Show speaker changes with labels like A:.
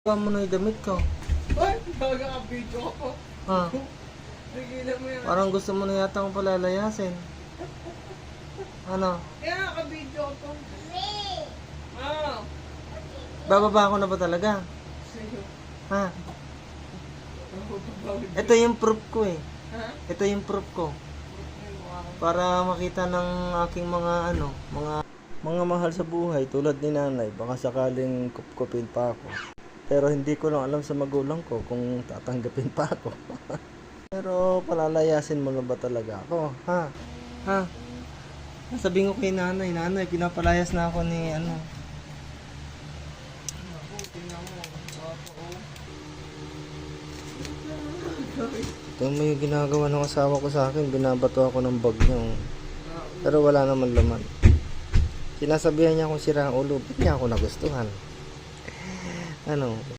A: Kuha mo na yung damit ko.
B: Ay, baga ka video ka pa.
A: Ha?
B: Nagilan mo yan.
A: Parang gusto mo na yata akong palalayasin. Ano?
B: Kaya naka-video ka pa. Ah.
A: Bababa ako na ba talaga?
B: Sa'yo.
A: Ha?
B: Bawid.
A: Ito yung proof ko eh.
B: Ha?
A: Ito yung proof ko. Para makita ng aking mga mga mahal sa buhay tulad ni nanay. Baka sakaling kupkupin pa ako. Pero hindi ko lang alam sa magulang ko kung tatanggapin pa ako. Pero palalayasin mo na ba talaga ako? Ha? Ha? Sabihin ko kay nanay, nanay, pinapalayas na ako ni ano. Ito mo yung ginagawa ng asawa ko sa akin, binabato ako ng bag niya. Pero wala naman laman. Sinasabihan niya akong sira ang ulo, ba't niya ako nagustuhan? Ano?